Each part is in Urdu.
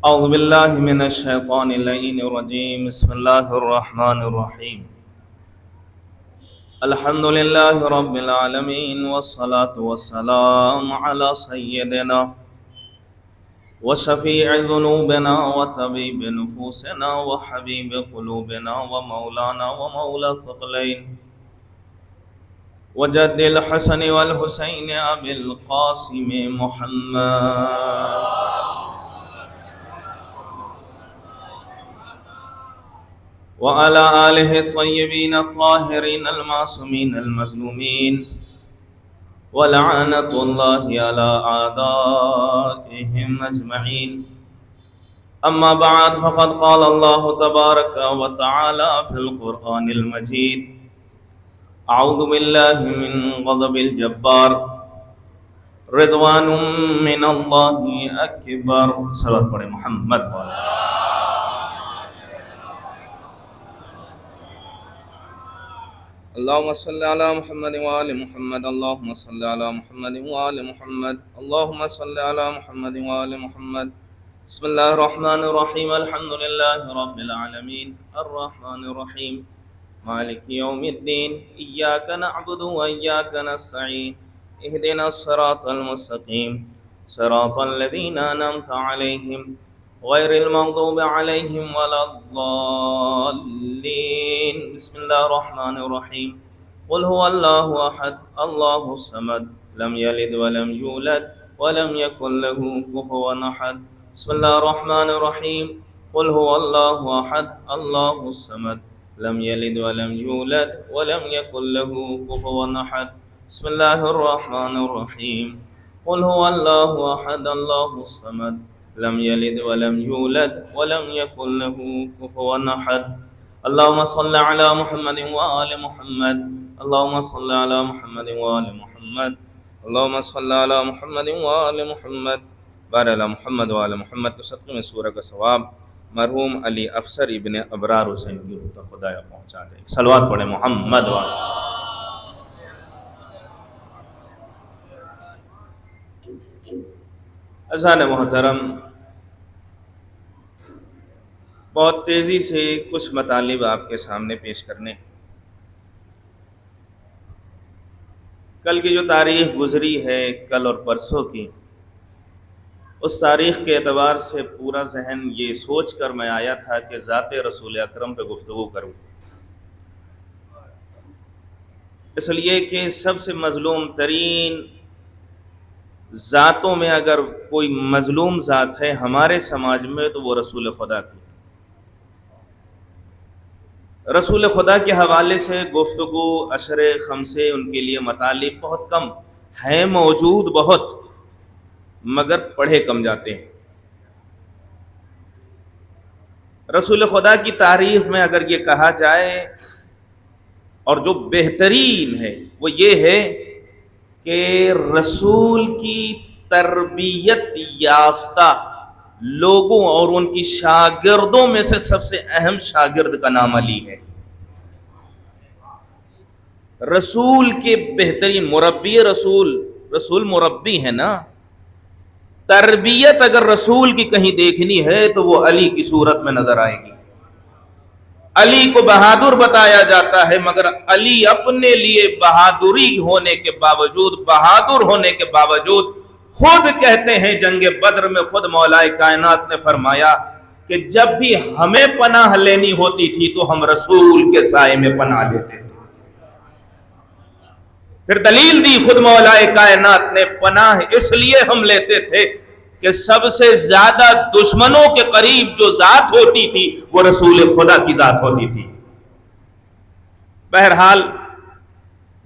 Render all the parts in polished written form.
أعوذ بالله من الشيطان اللعين الرجيم. بسم الله الرحمن الرحيم. الحمد لله رب العالمين، والصلاة والسلام على سيدنا وشفيع ذنوبنا وطبيب نفوسنا وحبيب قلوبنا ومولانا ومولى الثقلين وجد الحسن والحسين أبي القاسم محمد وعلى آله الطيبين الطاهرين المعصومين المظلومين، ولعنة الله على أعدائهم أجمعين. أما بعد، فقد قال الله تبارك وتعالى في القرآن المجيد: أعوذ بالله من غضب الجبار، رضوان من الله أكبر. صلوات پڑھیں محمد والا. اللهم صل على محمد وآل محمد. اللهم صل على محمد وآل محمد. اللهم صل على محمد وآل محمد. بسم الله الرحمن الرحيم. الحمد لله رب العالمين الرحمن الرحيم مالك يوم الدين. إياك نعبد وإياك نستعين. اهدنا الصراط المستقيم، صراط الذين أنعمت عليهم غير المغضوب عليهم ولا الضالين. بسم الله الرحمن الرحيم. قل هو الله أحد الله الصمد لم يلد ولم يولد ولم يكن له كفوا أحد. بسم الله الرحمن الرحيم. قل هو الله أحد الله الصمد لم يلد ولم يولد ولم يكن له كفوا أحد. بسم الله الرحمن الرحيم. قل هو الله أحد الله الصمد لم يلد ولم يولد ولم يكن له كفوا أحد. اللهم صل على محمد وآل محمد. اللهم صل على محمد وآل محمد. اللهم صل على محمد وآل محمد. بارک علی محمد وآل محمد. کو 17ویں سورہ کا ثواب مرحوم علی افسر ابن ابرار حسین کی روح تک خدایا پہنچا دے. صلوات پڑھیں محمد وآل. اذان محترم، بہت تیزی سے کچھ مطالب آپ کے سامنے پیش کرنے. کل کی جو تاریخ گزری ہے، کل اور پرسوں کی، اس تاریخ کے اعتبار سے پورا ذہن یہ سوچ کر میں آیا تھا کہ ذات رسول اکرم پہ گفتگو کروں، اس لیے کہ سب سے مظلوم ترین ذاتوں میں اگر کوئی مظلوم ذات ہے ہمارے سماج میں تو وہ رسول خدا کی. رسول خدا کے حوالے سے گفتگو، عشر خمسے، ان کے لیے مطالب بہت کم ہیں، موجود بہت، مگر پڑھے کم جاتے ہیں. رسول خدا کی تعریف میں اگر یہ کہا جائے، اور جو بہترین ہے وہ یہ ہے کہ رسول کی تربیت یافتہ لوگوں اور ان کی شاگردوں میں سے سب سے اہم شاگرد کا نام علی ہے. رسول کے بہترین مربی رسول مربی ہے نا. تربیت اگر رسول کی کہیں دیکھنی ہے تو وہ علی کی صورت میں نظر آئے گی. علی کو بہادر بتایا جاتا ہے، مگر علی اپنے لیے بہادر ہونے کے باوجود خود کہتے ہیں جنگ بدر میں، خود مولا کائنات نے فرمایا کہ جب بھی ہمیں پناہ لینی ہوتی تھی تو ہم رسول کے سائے میں پناہ لیتے تھے. پھر دلیل دی خود مولا کائنات نے، پناہ اس لیے ہم لیتے تھے کہ سب سے زیادہ دشمنوں کے قریب جو ذات ہوتی تھی وہ رسول خدا کی ذات ہوتی تھی. بہرحال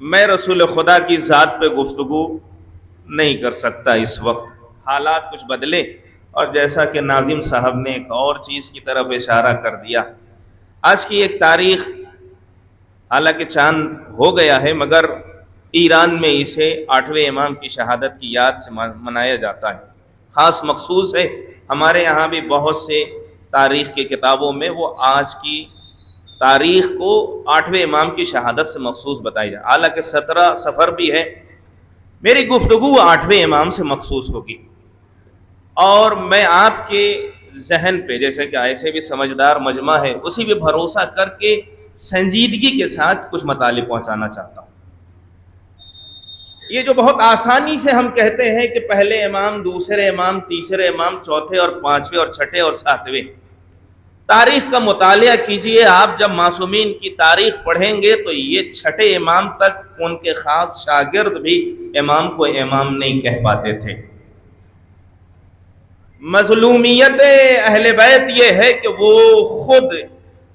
میں رسول خدا کی ذات پہ گفتگو نہیں کر سکتا اس وقت، حالات کچھ بدلے، اور جیسا کہ ناظم صاحب نے ایک اور چیز کی طرف اشارہ کر دیا. آج کی ایک تاریخ، حالانکہ چاند ہو گیا ہے، مگر ایران میں اسے 8ویں امام کی شہادت کی یاد سے منایا جاتا ہے. خاص مخصوص ہے. ہمارے یہاں بھی بہت سے تاریخ کی کتابوں میں وہ آج کی تاریخ کو 8ویں امام کی شہادت سے مخصوص بتائی جائے. حالانکہ 17 سفر بھی ہے. میری گفتگو 8ویں امام سے مخصوص ہوگی، اور میں آپ کے ذہن پہ، جیسے کہ ایسے بھی سمجھدار مجمع ہے، اسی پہ بھروسہ کر کے سنجیدگی کے ساتھ کچھ مطالب پہنچانا چاہتا ہوں۔ یہ جو بہت آسانی سے ہم کہتے ہیں کہ پہلے امام، دوسرے امام، تیسرے امام، چوتھے اور پانچویں اور چھٹے اور ساتویں، تاریخ کا مطالعہ کیجئے آپ۔ جب معصومین کی تاریخ پڑھیں گے تو یہ چھٹے امام تک ان کے خاص شاگرد بھی امام کو امام نہیں کہہ پاتے تھے۔ مظلومیت اہل بیت یہ ہے کہ وہ خود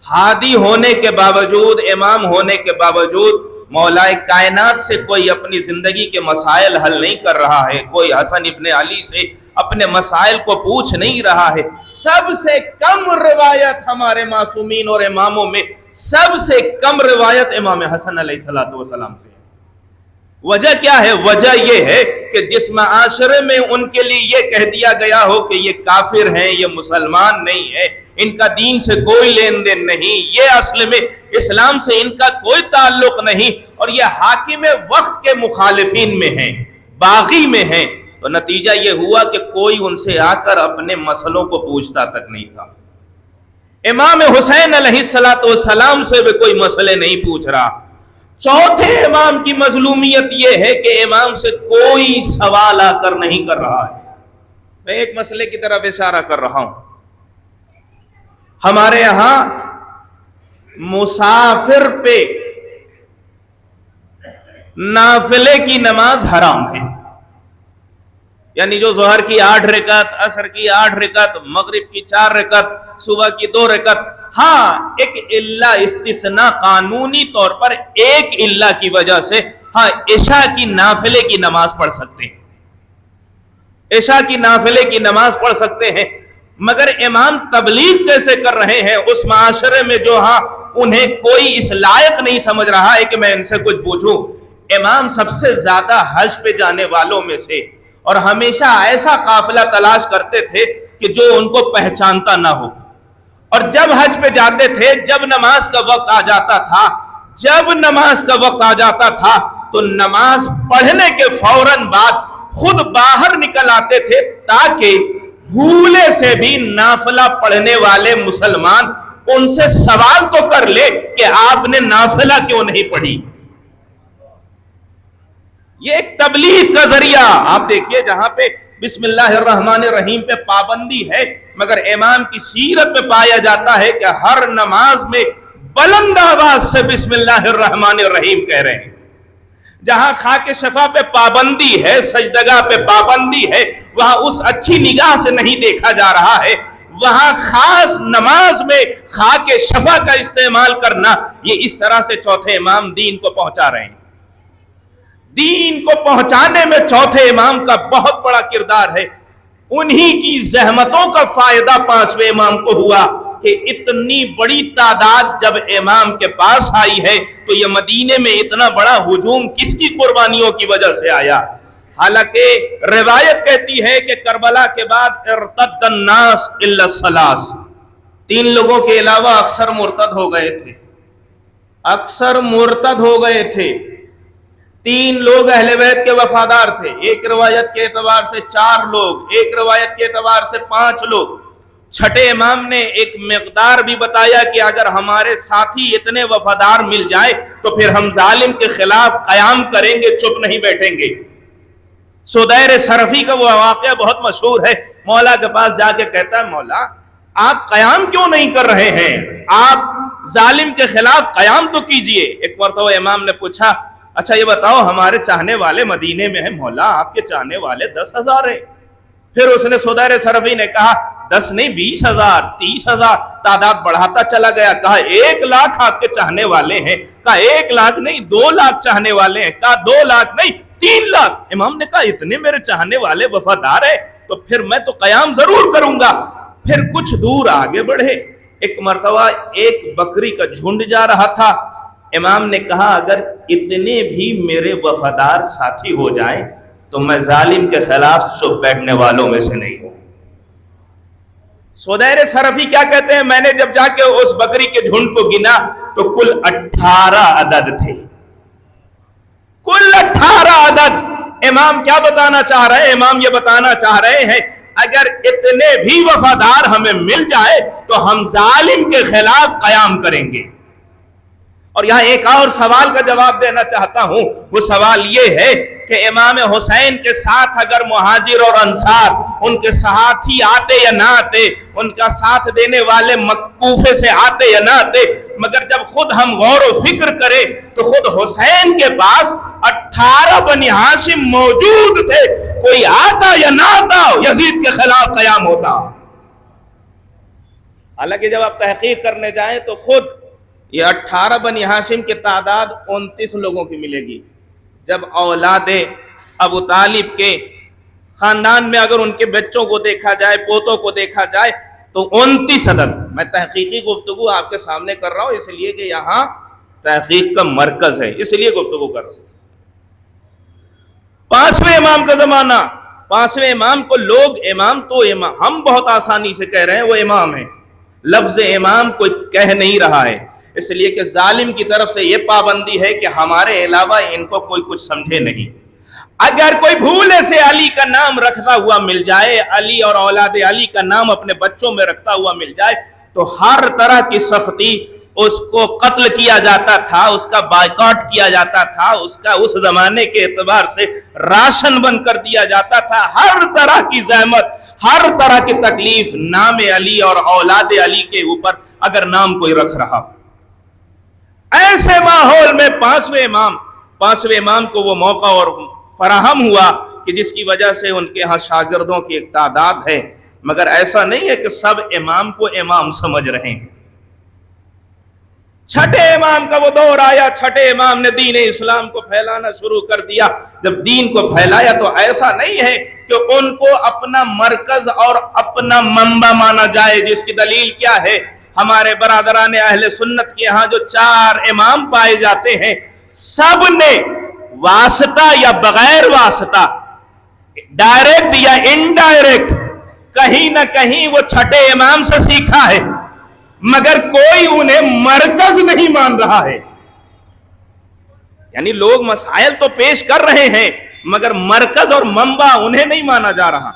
ہادی ہونے کے باوجود، امام ہونے کے باوجود، مولائے کائنات سے کوئی اپنی زندگی کے مسائل حل نہیں کر رہا ہے، کوئی حسن ابن علی سے اپنے مسائل کو پوچھ نہیں رہا ہے۔ سب سے کم روایت ہمارے معصومین اور اماموں میں، سب سے کم روایت امام حسن علیہ السلام سے۔ وجہ کیا ہے؟ وجہ یہ ہے کہ جس معاشرے میں ان کے لیے یہ کہہ دیا گیا ہو کہ یہ کافر ہیں، یہ مسلمان نہیں ہے، ان کا دین سے کوئی لین دین نہیں، یہ اصل میں اسلام سے ان کا کوئی تعلق نہیں، اور یہ حاکم وقت کے مخالفین میں ہیں، باغی میں ہیں، تو نتیجہ یہ ہوا کہ کوئی ان سے آ کر اپنے مسئلوں کو پوچھتا تک نہیں تھا۔ امام حسین علیہ السلام سے بھی کوئی مسئلے نہیں پوچھ رہا۔ چوتھے امام کی مظلومیت یہ ہے کہ امام سے کوئی سوال آ کر نہیں کر رہا ہے۔ میں ایک مسئلے کی طرف اشارہ کر رہا ہوں۔ ہمارے یہاں مسافر پہ نافلے کی نماز حرام ہے، یعنی جو ظہر کی 8 رکعت، عصر کی 8 رکعت، مغرب کی 4 رکعت، صبح کی 2 رکعت۔ ہاں ایک اللہ استثناء، قانونی طور پر ایک اللہ کی وجہ سے ہاں عشاء کی نافلے کی نماز پڑھ سکتے ہیں، عشاء کی نافلے کی نماز پڑھ سکتے ہیں، مگر امام تبلیغ کیسے کر رہے ہیں اس معاشرے میں جو ہاں انہیں کوئی اس لائق نہیں سمجھ رہا ہے کہ میں ان سے کچھ پوچھوں۔ امام سب سے زیادہ حج پہ جانے والوں میں سے، اور ہمیشہ ایسا قافلہ تلاش کرتے تھے کہ جو ان کو پہچانتا نہ ہو، اور جب حج پہ جاتے تھے، جب نماز کا وقت آ جاتا تھا، جب نماز کا وقت آ جاتا تھا تو نماز پڑھنے کے فوراً بعد خود باہر نکل آتے تھے تاکہ بھولے سے بھی نافلہ پڑھنے والے مسلمان ان سے سوال تو کر لے کہ آپ نے نافلہ کیوں نہیں پڑھی۔ یہ ایک تبلیغ کا ذریعہ۔ آپ دیکھیے جہاں پہ بسم اللہ الرحمن الرحیم پہ پابندی ہے، مگر امام کی سیرت میں پایا جاتا ہے کہ ہر نماز میں بلند آواز سے بسم اللہ الرحمن الرحیم کہہ رہے ہیں۔ جہاں خاک شفا پہ پابندی ہے، سجدگاہ پہ پابندی ہے، وہاں اس اچھی نگاہ سے نہیں دیکھا جا رہا ہے، وہاں خاص نماز میں خاک شفا کا استعمال کرنا، یہ اس طرح سے چوتھے امام دین کو پہنچا رہے ہیں۔ دین کو پہنچانے میں چوتھے امام کا بہت بڑا کردار ہے۔ انہی کی زحمتوں کا فائدہ پانچویں امام کو ہوا کہ اتنی بڑی تعداد جب امام کے پاس آئی ہے تو یہ مدینے میں اتنا بڑا ہجوم کس کی قربانیوں کی وجہ سے آیا؟ حالانکہ روایت کہتی ہے کہ کربلا کے بعد ارتد الناس الا الثلاث، 3 لوگوں کے علاوہ اکثر مرتد ہو گئے تھے، اکثر مرتد ہو گئے تھے۔ 3 لوگ اہل بیت کے وفادار تھے، ایک روایت کے اعتبار سے 4 لوگ، ایک روایت کے اعتبار سے 5 لوگ۔ چھٹے امام نے ایک مقدار بھی بتایا کہ اگر ہمارے ساتھی اتنے وفادار مل جائے تو پھر ہم ظالم کے خلاف قیام کریں گے، چپ نہیں بیٹھیں گے۔ سدیر سرفی کا وہ واقعہ بہت مشہور ہے، مولا کے پاس جا کے کہتا ہے مولا آپ قیام کیوں نہیں کر رہے ہیں؟ آپ ظالم کے خلاف قیام تو کیجئے۔ ایک مرتبہ امام نے پوچھا اچھا یہ بتاؤ ہمارے چاہنے والے مدینے میں ہیں، مولا آپ کے چاہنے والے 10,000 ہیں۔ پھر اس نے سدیر سرفی نے کہا 10 نہیں 20,000 30,000، تعداد بڑھاتا چلا گیا، کہا 1 لاکھ آپ کے چاہنے والے ہیں، کہا 1 لاکھ نہیں 2 لاکھ چاہنے والے ہیں، کہا 2 لاکھ نہیں 3 لاکھ۔ امام نے کہا اتنے میرے چاہنے والے وفادار ہیں تو پھر میں تو قیام ضرور کروں گا۔ پھر کچھ دور آگے بڑھے، ایک مرتبہ ایک بکری کا جھنڈ جا رہا تھا، امام نے کہا اگر اتنے بھی میرے وفادار ساتھی ہو جائیں تو میں ظالم کے خلاف چپ بیٹھنے والوں میں سے نہیں ہوں۔ سدیر سرفی کیا کہتے ہیں میں نے جب جا کے اس بکری کے جھنڈ کو گنا تو کل 18 عدد تھے، کل 18 عدد۔ امام کیا بتانا چاہ رہے ہیں؟ امام یہ بتانا چاہ رہے ہیں اگر اتنے بھی وفادار ہمیں مل جائے تو ہم ظالم کے خلاف قیام کریں گے. اور یہاں ایک اور سوال کا جواب دینا چاہتا ہوں. وہ سوال یہ ہے کہ امام حسین کے ساتھ اگر مہاجر اور انصار ان کے ساتھ ہی آتے یا نہ آتے, ان کا ساتھ دینے والے مکوفے سے آتے یا نہ آتے, مگر جب خود ہم غور و فکر کریں تو خود حسین کے پاس 18 بنی ہاشم موجود تھے. کوئی آتا یا نہ آتا یزید کے خلاف قیام ہوتا. حالانکہ جب آپ تحقیق کرنے جائیں تو خود یہ 18 بنی ہاشم کی تعداد 29 لوگوں کی ملے گی. جب اولاد ابو طالب کے خاندان میں اگر ان کے بچوں کو دیکھا جائے, پوتوں کو دیکھا جائے تو 29 عدد. میں تحقیقی گفتگو آپ کے سامنے کر رہا ہوں اس لیے کہ یہاں تحقیق کا مرکز ہے, اس لیے گفتگو کر رہا ہوں. 5ویں امام کا زمانہ, 5ویں امام کو لوگ امام تو امام, ہم بہت آسانی سے کہہ رہے ہیں وہ امام ہے, لفظ امام کوئی کہہ نہیں رہا ہے, اس لیے کہ ظالم کی طرف سے یہ پابندی ہے کہ ہمارے علاوہ ان کو کوئی کچھ سمجھے نہیں. اگر کوئی بھولے سے علی کا نام رکھتا ہوا مل جائے, علی اور اولاد علی کا نام اپنے بچوں میں رکھتا ہوا مل جائے تو ہر طرح کی سختی, اس کو قتل کیا جاتا تھا, اس کا بائیکاٹ کیا جاتا تھا, اس کا اس زمانے کے اعتبار سے راشن بند کر دیا جاتا تھا. ہر طرح کی زحمت, ہر طرح کی تکلیف نام علی اور اولاد علی کے اوپر اگر نام کوئی رکھ رہا. ایسے ماحول میں 5ویں امام کو وہ موقع اور فراہم ہوا کہ جس کی وجہ سے ان کے ہاں شاگردوں کی ایک تعداد ہے, مگر ایسا نہیں ہے کہ سب امام کو امام سمجھ رہے ہیں. چھٹے امام کا وہ دور آیا, چھٹے امام نے دین اسلام کو پھیلانا شروع کر دیا. جب دین کو پھیلایا تو ایسا نہیں ہے کہ ان کو اپنا مرکز اور اپنا منبع مانا جائے, جس کی دلیل کیا ہے. ہمارے برادران اہل سنت کے ہاں جو 4 امام پائے جاتے ہیں, سب نے واسطہ یا بغیر واسطہ, ڈائریکٹ یا انڈائریکٹ, کہیں نہ کہیں وہ چھٹے امام سے سیکھا ہے, مگر کوئی انہیں مرکز نہیں مان رہا ہے. یعنی لوگ مسائل تو پیش کر رہے ہیں مگر مرکز اور منبع انہیں نہیں مانا جا رہا.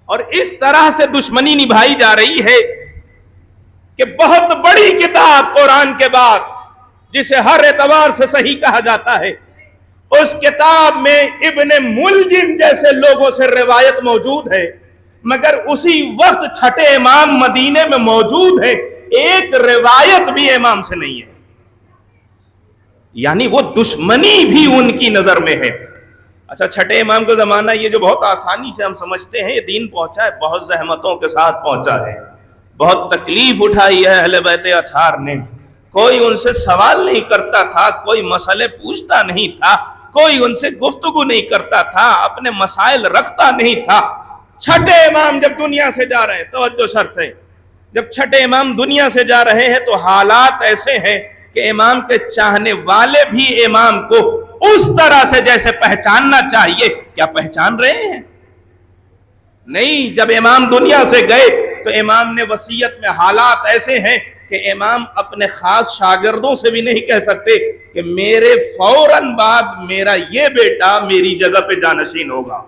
اور اس طرح سے دشمنی نبھائی جا رہی ہے کہ بہت بڑی کتاب قرآن کے بعد, جسے ہر اعتبار سے صحیح کہا جاتا ہے, اس کتاب میں ابن ملجم جیسے لوگوں سے روایت موجود ہے, مگر اسی وقت چھٹے امام مدینے میں موجود ہے, ایک روایت بھی امام سے نہیں ہے. یعنی وہ دشمنی بھی ان کی نظر میں ہے. اچھا, چھٹے امام کا زمانہ یہ جو بہت آسانی سے ہم سمجھتے ہیں, یہ دین پہنچا ہے, بہت زحمتوں کے ساتھ پہنچا ہے, بہت تکلیف اٹھائی ہے اہل بیت اطہار نے. کوئی ان سے سوال نہیں کرتا تھا, کوئی مسئلے پوچھتا نہیں تھا, کوئی ان سے گفتگو نہیں کرتا تھا, اپنے مسائل رکھتا نہیں تھا. چھٹے امام جب دنیا سے جا رہے ہیں, توجہ شرط ہے, جب چھٹے امام دنیا سے جا رہے ہیں تو حالات ایسے ہیں کہ امام کے چاہنے والے بھی امام کو اس طرح سے جیسے پہچاننا چاہیے, کیا پہچان رہے ہیں؟ نہیں. جب امام دنیا سے گئے تو امام نے وصیت میں حالات ایسے ہیں کہ امام اپنے خاص شاگردوں سے بھی نہیں کہہ سکتے کہ میرے فوراً بعد میرا یہ بیٹا میری جگہ پہ جانشین ہوگا.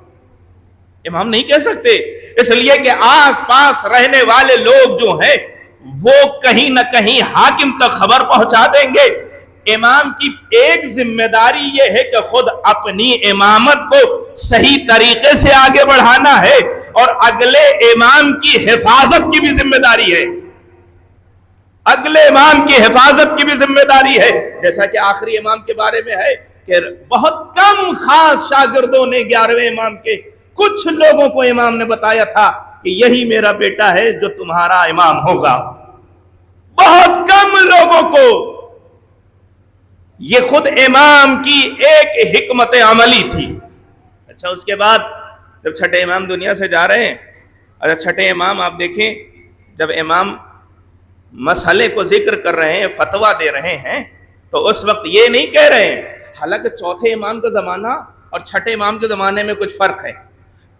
امام نہیں کہہ سکتے, اس لیے کہ آس پاس رہنے والے لوگ جو ہیں وہ کہیں نہ کہیں حاکم تک خبر پہنچا دیں گے. امام کی ایک ذمہ داری یہ ہے کہ خود اپنی امامت کو صحیح طریقے سے آگے بڑھانا ہے, اور اگلے امام کی حفاظت کی بھی ذمہ داری ہے, اگلے امام کی حفاظت کی بھی ذمہ داری ہے. جیسا کہ آخری امام کے بارے میں ہے کہ بہت کم خاص شاگردوں نے 11ویں امام کے کچھ لوگوں کو امام نے بتایا تھا کہ یہی میرا بیٹا ہے جو تمہارا امام ہوگا. بہت کم لوگوں کو. یہ خود امام کی ایک حکمت عملی تھی. اچھا, اس کے بعد جب چھٹے امام دنیا سے جا رہے ہیں, اچھا چھٹے امام آپ دیکھیں, جب امام مسئلے کو ذکر کر رہے ہیں, فتویٰ دے رہے ہیں, تو اس وقت یہ نہیں کہہ رہے ہیں, حالانکہ چوتھے امام کا زمانہ اور چھٹے امام کے زمانے میں کچھ فرق ہے.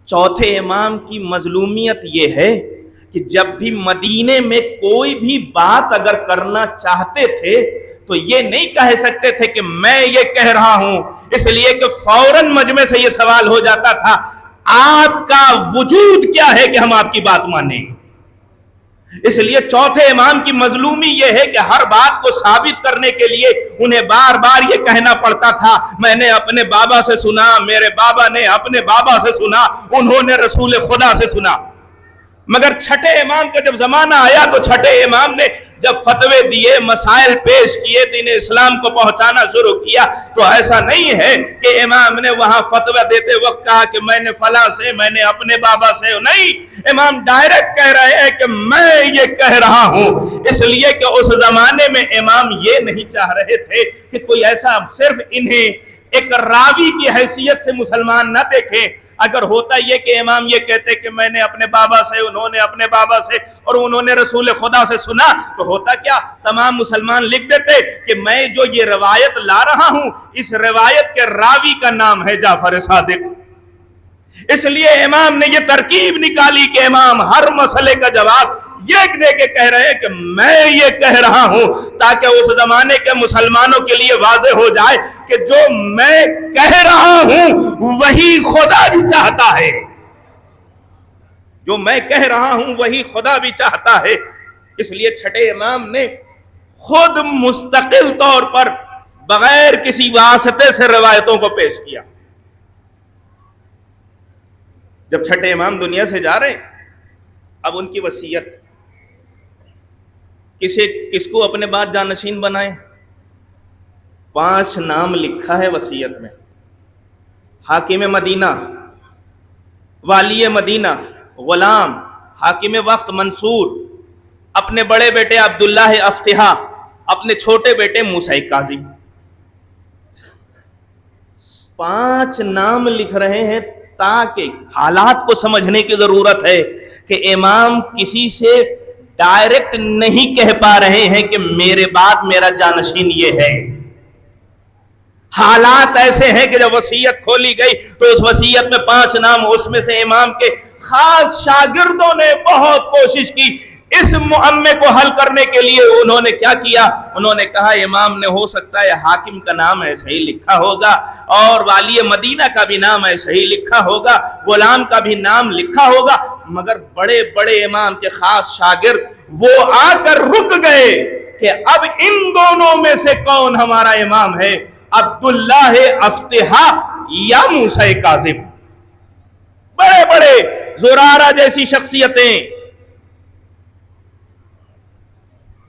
چوتھے امام کی مظلومیت یہ ہے کہ جب بھی مدینے میں کوئی بھی بات اگر کرنا چاہتے تھے تو یہ نہیں کہہ سکتے تھے کہ میں یہ کہہ رہا ہوں, اس لیے کہ فوراً مجمع سے یہ سوال ہو جاتا تھا آپ کا وجود کیا ہے کہ ہم آپ کی بات مانیں؟ اس لیے چوتھے امام کی مظلومی یہ ہے کہ ہر بات کو ثابت کرنے کے لیے انہیں بار بار یہ کہنا پڑتا تھا میں نے اپنے بابا سے سنا، میرے بابا نے اپنے بابا سے سنا، انہوں نے رسول خدا سے سنا۔ مگر چھٹے امام کا جب زمانہ آیا تو چھٹے امام نے جب فتوے دیے، مسائل پیش کیے، دین اسلام کو پہنچانا شروع کیا، تو ایسا نہیں ہے کہ امام نے وہاں فتوہ دیتے وقت کہا کہ میں نے فلاں سے، میں نے اپنے بابا سے، نہیں، امام ڈائریکٹ کہہ رہے ہیں کہ میں یہ کہہ رہا ہوں۔ اس لیے کہ اس زمانے میں امام یہ نہیں چاہ رہے تھے کہ کوئی ایسا صرف انہیں ایک راوی کی حیثیت سے مسلمان نہ دیکھیں۔ اگر ہوتا یہ کہ امام یہ کہتے کہ میں نے اپنے بابا سے، انہوں نے اپنے بابا سے، اور انہوں نے رسول خدا سے سنا، تو ہوتا کیا، تمام مسلمان لکھ دیتے کہ میں جو یہ روایت لا رہا ہوں اس روایت کے راوی کا نام ہے جعفر صادق۔ اس لیے امام نے یہ ترکیب نکالی کہ امام ہر مسئلے کا جواب یہ دے کے کہہ رہے ہیں کہ میں یہ کہہ رہا ہوں، تاکہ اس زمانے کے مسلمانوں کے لیے واضح ہو جائے کہ جو میں کہہ رہا ہوں وہی خدا بھی چاہتا ہے، جو میں کہہ رہا ہوں وہی خدا بھی چاہتا ہے۔ اس لیے چھٹے امام نے خود مستقل طور پر بغیر کسی واسطے سے روایتوں کو پیش کیا۔ جب چھٹے امام دنیا سے جا رہے ہیں، اب ان کی وصیت کس کو اپنے بعد جانشین بنائیں؟ 5 نام لکھا ہے وصیت میں: حاکم مدینہ، والی مدینہ، غلام، حاکم وقت منصور، اپنے بڑے بیٹے عبداللہ افتحا، اپنے چھوٹے بیٹے موسیٰ کاظم۔ 5 نام لکھ رہے ہیں تاکہ حالات کو سمجھنے کی ضرورت ہے کہ امام کسی سے ڈائریکٹ نہیں کہہ پا رہے ہیں کہ میرے بعد میرا جانشین یہ ہے۔ حالات ایسے ہیں کہ جب وصیت کھولی گئی تو اس وصیت میں 5 نام، اس میں سے امام کے خاص شاگردوں نے بہت کوشش کی اس معمے کو حل کرنے کے لیے۔ انہوں نے کیا کیا؟ انہوں نے کہا امام نے ہو سکتا ہے حاکم کا نام ایسے ہی لکھا ہوگا، اور والی مدینہ کا بھی نام ایسے ہی لکھا ہوگا، غلام کا بھی نام لکھا ہوگا، مگر بڑے بڑے امام کے خاص شاگرد وہ آ کر رک گئے کہ اب ان دونوں میں سے کون ہمارا امام ہے، عبداللہ افتحا یا موسیٰ کاظم۔ بڑے بڑے زرارہ جیسی شخصیتیں،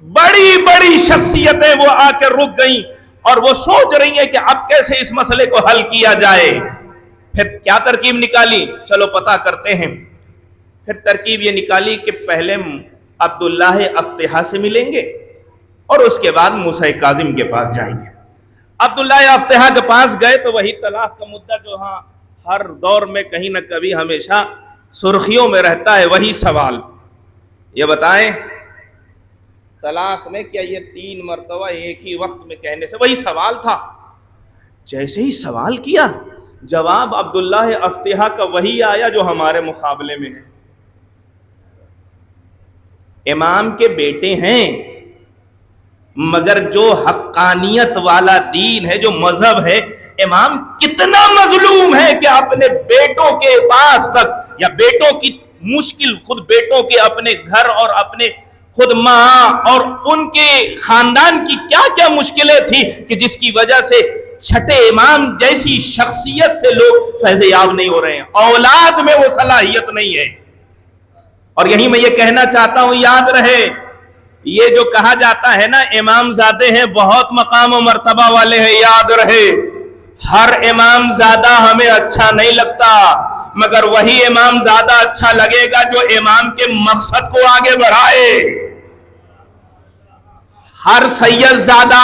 بڑی بڑی شخصیتیں وہ آ کے رک گئیں اور وہ سوچ رہی ہیں کہ اب کیسے اس مسئلے کو حل کیا جائے۔ پھر کیا ترکیب نکالی؟ چلو پتہ کرتے ہیں۔ پھر ترکیب یہ نکالی کہ پہلے عبداللہ افتحا سے ملیں گے اور اس کے بعد موسیٰ کاظم کے پاس جائیں گے۔ عبداللہ افتحا کے پاس گئے تو وہی طلاق کا مدعا جو ہاں ہر دور میں کہیں نہ کبھی ہمیشہ سرخیوں میں رہتا ہے، وہی سوال، یہ بتائیں طلاق میں کیا یہ 3 مرتبہ ایک ہی وقت میں کہنے سے؟ وہی سوال تھا۔ جیسے ہی سوال کیا، جواب عبداللہ افتحا کا وہی آیا جو ہمارے مقابلے میں ہے۔ امام کے بیٹے ہیں، مگر جو حقانیت والا دین ہے، جو مذہب ہے، امام کتنا مظلوم ہے کہ اپنے بیٹوں کے پاس تک، یا بیٹوں کی مشکل، خود بیٹوں کے اپنے گھر اور اپنے خود ماں اور ان کے خاندان کی کیا کیا مشکلیں تھی کہ جس کی وجہ سے چھٹے امام جیسی شخصیت سے لوگ فیض یاب نہیں ہو رہے ہیں، اولاد میں وہ صلاحیت نہیں ہے۔ اور یہی میں یہ کہنا چاہتا ہوں، یاد رہے یہ جو کہا جاتا ہے نا امام زادے ہیں بہت مقام و مرتبہ والے ہیں، یاد رہے ہر امام زادہ ہمیں اچھا نہیں لگتا، مگر وہی امام زادہ اچھا لگے گا جو امام کے مقصد کو آگے بڑھائے۔ ہر سید زادہ،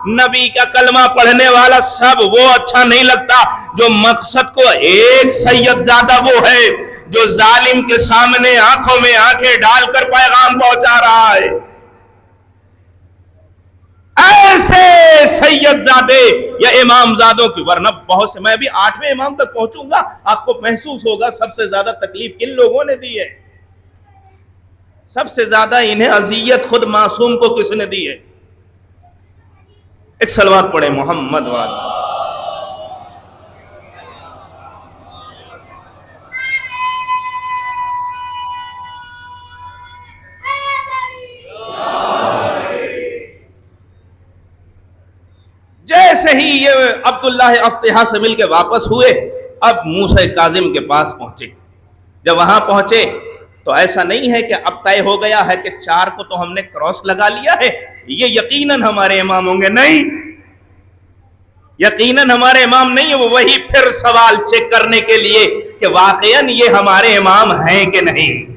نبی کا کلمہ پڑھنے والا سب وہ اچھا نہیں لگتا، جو مقصد کو، ایک سید زادہ وہ ہے جو ظالم کے سامنے آنکھوں میں آنکھیں ڈال کر پیغام پہنچا رہا ہے۔ ایسے سید زادے یا امام زادوں کی، ورنہ بہت سے، میں بھی 8ویں امام تک پہنچوں گا، آپ کو محسوس ہوگا سب سے زیادہ تکلیف کن لوگوں نے دی ہے، سب سے زیادہ انہیں اذیت خود معصوم کو کس نے دی ہے؟ ایک صلوات پڑھیں محمد وعلی۔ ہی یہ عبداللہ افتحا سے مل کے واپس ہوئے، اب موسیٰ کاظم کے پاس پہنچے۔ جب وہاں پہنچے تو ایسا نہیں ہے کہ اب طے ہو گیا ہے کہ 4 کو تو ہم نے کراس لگا لیا ہے، یہ یقیناً ہمارے امام ہوں گے، نہیں، یقیناً ہمارے امام نہیں ہیں۔ وہ وہی پھر سوال چیک کرنے کے لیے کہ واقعاً یہ ہمارے امام ہیں کہ نہیں۔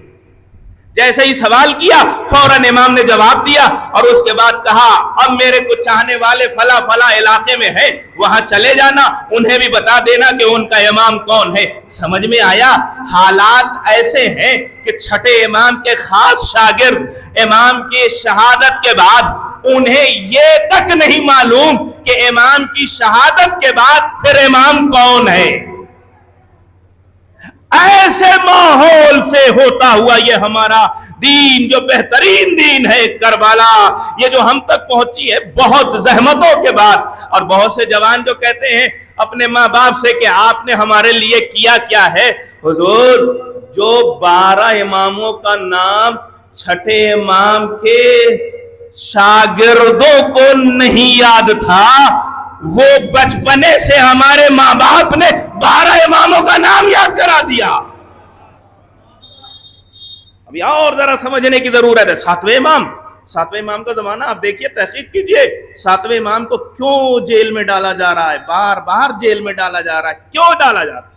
جیسے ہی سوال کیا فوراً امام نے جواب دیا، اور اس کے بعد کہا اب میرے کو چاہنے والے فلاں فلاں علاقے میں ہیں، وہاں چلے جانا، انہیں بھی بتا دینا کہ ان کا امام کون ہے۔ سمجھ میں آیا؟ حالات ایسے ہیں کہ چھٹے امام کے خاص شاگرد امام کی شہادت کے بعد انہیں یہ تک نہیں معلوم کہ امام کی شہادت کے بعد پھر امام کون ہے۔ ایسے ماحول سے ہوتا ہوا یہ ہمارا دین جو بہترین دین ہے کربلا، یہ جو ہم تک پہنچی ہے بہت زحمتوں کے بعد۔ اور بہت سے جوان جو کہتے ہیں اپنے ماں باپ سے کہ آپ نے ہمارے لیے کیا کیا ہے، حضور جو 12 اماموں کا نام چھٹے امام کے شاگردوں کو نہیں یاد تھا، وہ بچپنے سے ہمارے ماں باپ نے 12 اماموں کا نام یاد کرا دیا۔ ابھی اور ذرا سمجھنے کی ضرورت ہے۔ 7ویں امام کا زمانہ آپ دیکھیے، تحقیق کیجئے 7ویں امام کو کیوں جیل میں ڈالا جا رہا ہے، بار بار جیل میں ڈالا جا رہا ہے، کیوں ڈالا جا رہا ہے؟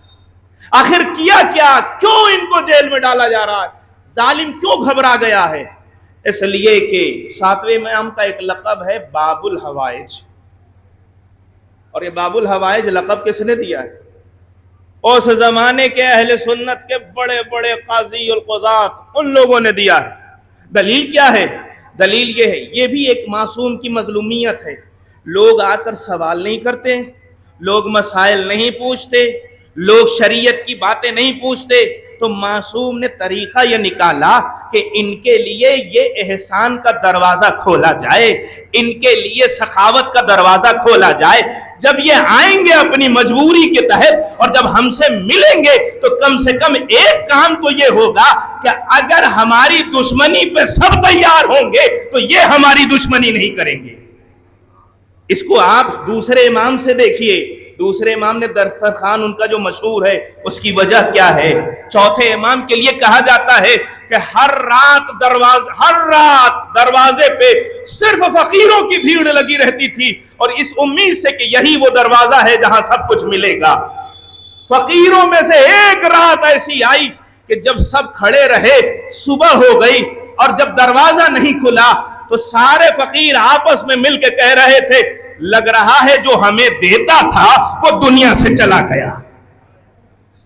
آخر کیا کیا، کیوں ان کو جیل میں ڈالا جا رہا ہے؟ ظالم کیوں گھبرا گیا ہے؟ اس لیے کہ 7ویں امام کا ایک لقب ہے باب الحوائج، اور یہ باب الحوائج لقب کس نے دیا ہے؟ اس زمانے کے اہل سنت کے بڑے بڑے قاضی القضات، ان لوگوں نے دیا ہے۔ دلیل کیا ہے؟ دلیل یہ ہے، یہ بھی ایک معصوم کی مظلومیت ہے۔ لوگ آ کر سوال نہیں کرتے، لوگ مسائل نہیں پوچھتے، لوگ شریعت کی باتیں نہیں پوچھتے، تو معصوم نے طریقہ یہ نکالا کہ ان کے لیے یہ احسان کا دروازہ کھولا جائے، ان کے لیے سخاوت کا دروازہ کھولا جائے۔ جب یہ آئیں گے اپنی مجبوری کے تحت اور جب ہم سے ملیں گے تو کم سے کم ایک کام تو یہ ہوگا کہ اگر ہماری دشمنی پہ سب تیار ہوں گے تو یہ ہماری دشمنی نہیں کریں گے۔ اس کو آپ دوسرے امام سے دیکھیے، دوسرے امام نے دسترخوان ان کا جو مشہور ہے، اس کی وجہ کیا ہے؟ چوتھے امام کے لیے کہا جاتا ہے کہ ہر رات دروازے پہ صرف فقیروں کی بھیڑ لگی رہتی تھی، اور اس امید سے کہ یہی وہ دروازہ ہے جہاں سب کچھ ملے گا۔ فقیروں میں سے ایک رات ایسی آئی کہ جب سب کھڑے رہے، صبح ہو گئی، اور جب دروازہ نہیں کھلا تو سارے فقیر آپس میں مل کے کہہ رہے تھے لگ رہا ہے جو ہمیں دیتا تھا وہ دنیا سے چلا گیا۔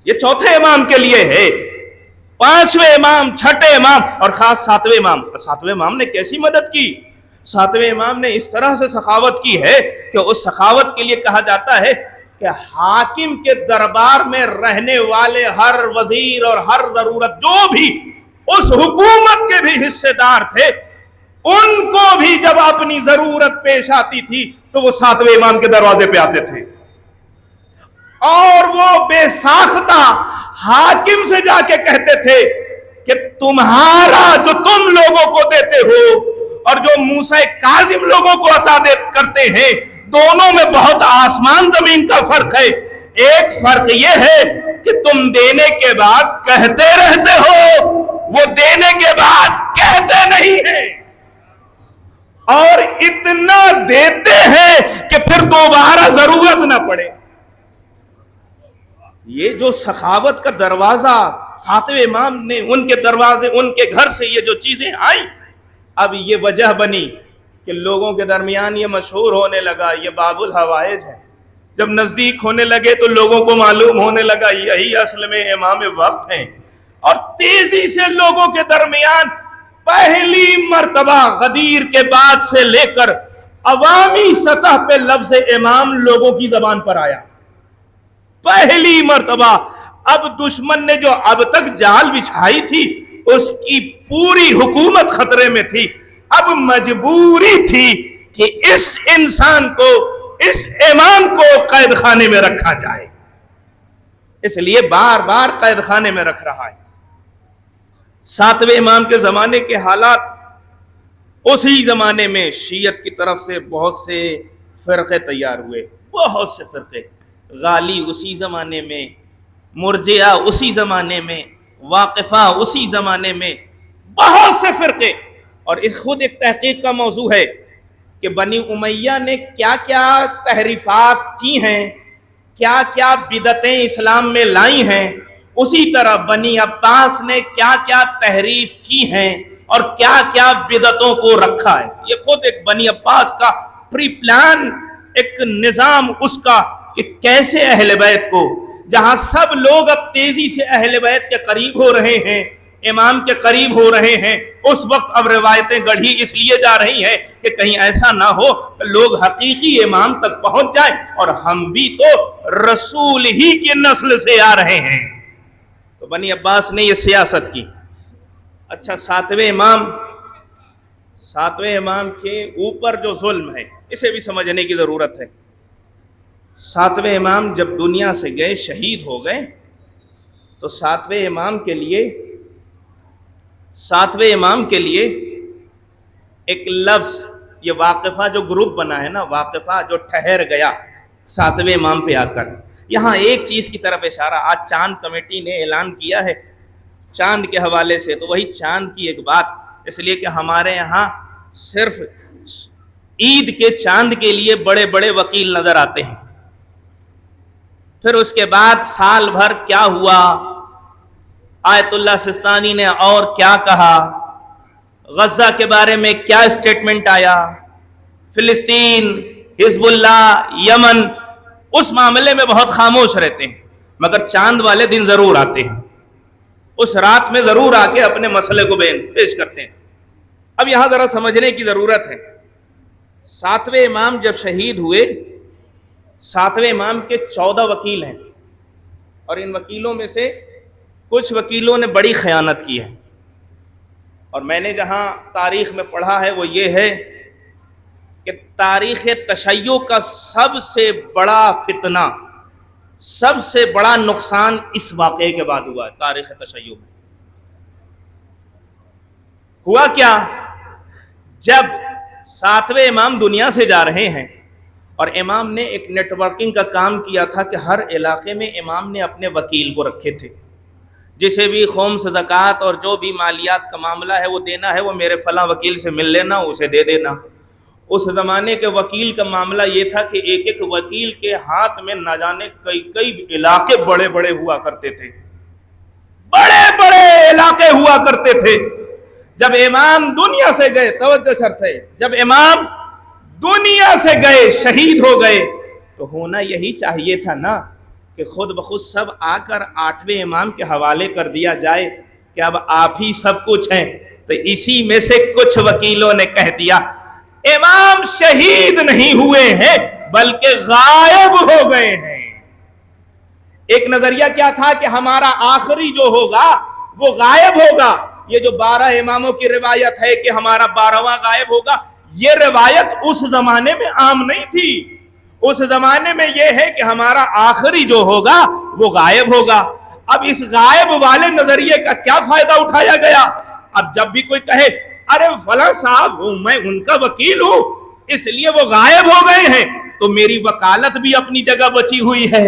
یہ چوتھے امام کے لیے ہے۔ 5ویں امام، چھٹے امام اور خاص 7ویں امام۔ 7ویں امام نے کیسی مدد کی؟ 7ویں امام نے اس طرح سے سخاوت کی ہے کہ اس سخاوت کے لیے کہا جاتا ہے کہ حاکم کے دربار میں رہنے والے ہر وزیر اور ہر ضرورت جو بھی اس حکومت کے بھی حصے دار تھے، ان کو بھی جب اپنی ضرورت پیش آتی تھی تو وہ 7ویں امام کے دروازے پہ آتے تھے، اور وہ بے ساختہ حاکم سے جا کے کہتے تھے کہ تمہارا جو تم لوگوں کو دیتے ہو اور جو موسیٰ کاظم لوگوں کو عطا کرتے ہیں، دونوں میں بہت آسمان زمین کا فرق ہے۔ ایک فرق یہ ہے کہ تم دینے کے بعد کہتے رہتے ہو، وہ دینے کے بعد کہتے نہیں ہیں، اور اتنا دیتے ہیں کہ پھر دوبارہ ضرورت نہ پڑے۔ یہ جو سخاوت کا دروازہ 7ویں امام نے ان کے دروازے، ان کے گھر سے یہ جو چیزیں آئیں، اب یہ وجہ بنی کہ لوگوں کے درمیان یہ مشہور ہونے لگا یہ باب الحوائج ہے۔ جب نزدیک ہونے لگے تو لوگوں کو معلوم ہونے لگا یہی اصل میں امام وقت ہیں، اور تیزی سے لوگوں کے درمیان پہلی مرتبہ غدیر کے بعد سے لے کر عوامی سطح پہ لفظ امام لوگوں کی زبان پر آیا، پہلی مرتبہ۔ اب دشمن نے جو اب تک جال بچھائی تھی اس کی پوری حکومت خطرے میں تھی، اب مجبوری تھی کہ اس انسان کو، اس امام کو قید خانے میں رکھا جائے، اس لیے بار بار قید خانے میں رکھ رہا ہے۔ 7ویں امام کے زمانے کے حالات، اسی زمانے میں شیعت کی طرف سے بہت سے فرقے تیار ہوئے، بہت سے فرقے، غالی اسی زمانے میں، مرجئہ اسی زمانے میں، واقفہ اسی زمانے میں، بہت سے فرقے. اور اس خود ایک تحقیق کا موضوع ہے کہ بنی امیہ نے کیا کیا تحریفات کی ہیں، کیا کیا بدعتیں اسلام میں لائی ہیں، اسی طرح بنی عباس نے کیا کیا تحریف کی ہیں اور کیا کیا بدعتوں کو رکھا ہے. یہ خود ایک بنی عباس کا پری پلان، ایک نظام اس کا کہ کیسے اہل بیت کو، جہاں سب لوگ اب تیزی سے اہل بیت کے قریب ہو رہے ہیں، امام کے قریب ہو رہے ہیں، اس وقت اب روایتیں گڑھی اس لیے جا رہی ہیں کہ کہیں ایسا نہ ہو کہ لوگ حقیقی امام تک پہنچ جائیں اور ہم بھی تو رسول ہی کی نسل سے آ رہے ہیں. تو بنی عباس نے یہ سیاست کی. اچھا، ساتویں امام کے اوپر جو ظلم ہے اسے بھی سمجھنے کی ضرورت ہے. ساتویں امام جب دنیا سے گئے، شہید ہو گئے، تو ساتویں امام کے لیے ایک لفظ، یہ واقفہ جو گروپ بنا ہے نا، واقفہ جو ٹھہر گیا ساتویں امام پہ آ کر، یہاں ایک چیز کی طرف اشارہ آج چاند کمیٹی نے اعلان کیا ہے چاند کے حوالے سے. تو وہی چاند کی ایک بات، اس لیے کہ ہمارے یہاں صرف عید کے چاند کے لیے بڑے بڑے وکیل نظر آتے ہیں. پھر اس کے بعد سال بھر کیا ہوا، آیت اللہ سستانی نے اور کیا کہا، غزہ کے بارے میں کیا اسٹیٹمنٹ آیا، فلسطین، حزب اللہ، یمن، اس معاملے میں بہت خاموش رہتے ہیں، مگر چاند والے دن ضرور آتے ہیں، اس رات میں ضرور آ کے اپنے مسئلے کو پیش کرتے ہیں. اب یہاں ذرا سمجھنے کی ضرورت ہے. ساتویں امام جب شہید ہوئے، ساتویں امام کے 14 وکیل ہیں، اور ان وکیلوں میں سے کچھ وکیلوں نے بڑی خیانت کی ہے. اور میں نے جہاں تاریخ میں پڑھا ہے وہ یہ ہے کہ تاریخ تشیع کا سب سے بڑا فتنہ، سب سے بڑا نقصان اس واقعے کے بعد ہوا ہے. تاریخ تشیع میں ہوا کیا، جب ساتویں امام دنیا سے جا رہے ہیں اور امام نے ایک نیٹ ورکنگ کا کام کیا تھا کہ ہر علاقے میں امام نے اپنے وکیل کو رکھے تھے، جسے بھی خمس، زکوٰۃ اور جو بھی مالیات کا معاملہ ہے وہ دینا ہے، وہ میرے فلاں وکیل سے مل لینا، اسے دے دینا. اس زمانے کے وکیل کا معاملہ یہ تھا کہ ایک ایک وکیل کے ہاتھ میں نہ جانے کئی علاقے بڑے بڑے ہوا کرتے تھے، بڑے بڑے علاقے ہوا کرتے تھے. جب امام دنیا سے گئے، توجہ شرط ہے، جب امام دنیا سے گئے، شہید ہو گئے، تو ہونا یہی چاہیے تھا نا کہ خود بخود سب آ کر 8ویں امام کے حوالے کر دیا جائے کہ اب آپ ہی سب کچھ ہیں. تو اسی میں سے کچھ وکیلوں نے کہہ دیا امام شہید نہیں ہوئے ہیں بلکہ غائب ہو گئے ہیں. ایک نظریہ کیا تھا کہ ہمارا آخری جو ہوگا وہ غائب ہوگا. یہ جو 12 اماموں کی روایت ہے کہ ہمارا 12واں غائب ہوگا، یہ روایت اس زمانے میں عام نہیں تھی. اس زمانے میں یہ ہے کہ ہمارا آخری جو ہوگا وہ غائب ہوگا. اب اس غائب والے نظریے کا کیا فائدہ اٹھایا گیا؟ اب جب بھی کوئی کہے ارے فلاں صاحب میں ان کا وکیل ہوں اس لیے وہ غائب ہو گئے ہیں، تو میری وکالت بھی اپنی جگہ بچی ہوئی ہے.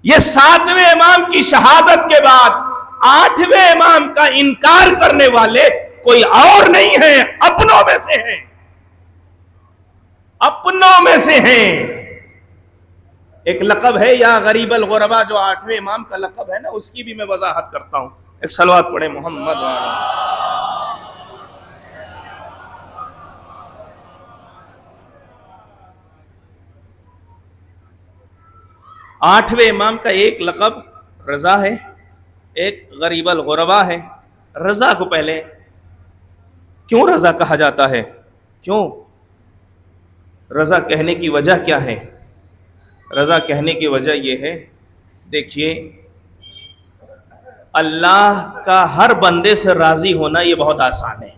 یہ 7ویں امام کی شہادت کے بعد 8ویں امام کا انکار کرنے والے کوئی اور نہیں ہیں، اپنوں میں سے ہیں، اپنوں میں سے ہیں. ایک لقب ہے یا غریب الغربا، جو 8ویں امام کا لقب ہے نا، اس کی بھی میں وضاحت کرتا ہوں. ایک صلوات پڑھے محمد والا. 8ویں امام کا ایک لقب رضا ہے، ایک غریب الغربا ہے. رضا کو پہلے کیوں رضا کہا جاتا ہے؟ کیوں رضا کہنے کی وجہ کیا ہے؟ رضا کہنے کی وجہ یہ ہے، دیکھیے اللہ کا ہر بندے سے راضی ہونا یہ بہت آسان ہے.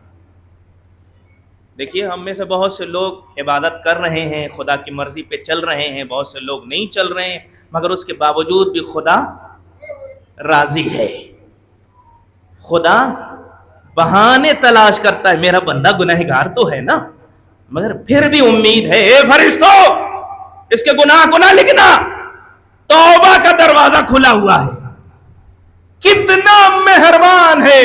دیکھیے ہم میں سے بہت سے لوگ عبادت کر رہے ہیں، خدا کی مرضی پہ چل رہے ہیں، بہت سے لوگ نہیں چل رہے ہیں، مگر اس کے باوجود بھی خدا راضی ہے. خدا بہانے تلاش کرتا ہے، میرا بندہ گنہگار تو ہے نا، مگر پھر بھی امید ہے، اے فرشتوں اس کے گناہ کو نہ لکھنا، توبہ کا دروازہ کھلا ہوا ہے۔ کتنا مہربان ہے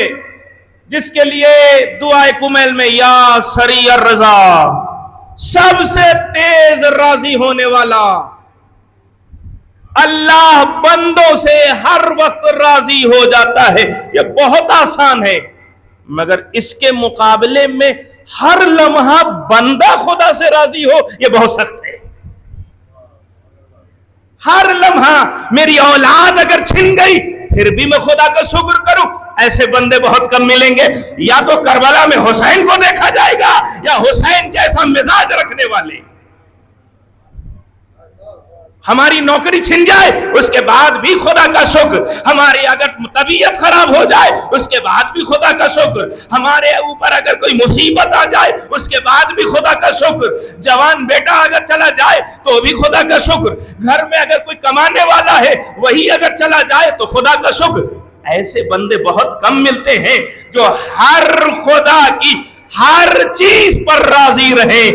جس کے لیے دعائے کمیل میں یا سریع الرضا، سب سے تیز راضی ہونے والا، اللہ بندوں سے ہر وقت راضی ہو جاتا ہے، یہ بہت آسان ہے، مگر اس کے مقابلے میں ہر لمحہ بندہ خدا سے راضی ہو یہ بہت سخت ہے۔ ہر لمحہ میری اولاد اگر چھن گئی پھر بھی میں خدا کا شکر کروں، ایسے بندے بہت کم ملیں گے۔ یا تو کربلا میں حسین کو دیکھا جائے گا یا حسین جیسا مزاج رکھنے والے۔ ہماری نوکری چھن جائے اس کے بعد بھی خدا کا شکر، ہماری اگر طبیعت خراب ہو جائے اس کے بعد بھی خدا کا شکر، ہمارے اوپر اگر کوئی مصیبت آ جائے اس کے بعد بھی خدا کا شکر، جوان بیٹا اگر چلا جائے تو بھی خدا کا شکر، گھر میں اگر کوئی کمانے والا ہے وہی اگر چلا جائے تو خدا کا شکر۔ ایسے بندے بہت کم ملتے ہیں جو ہر خدا کی ہر چیز پر راضی رہے۔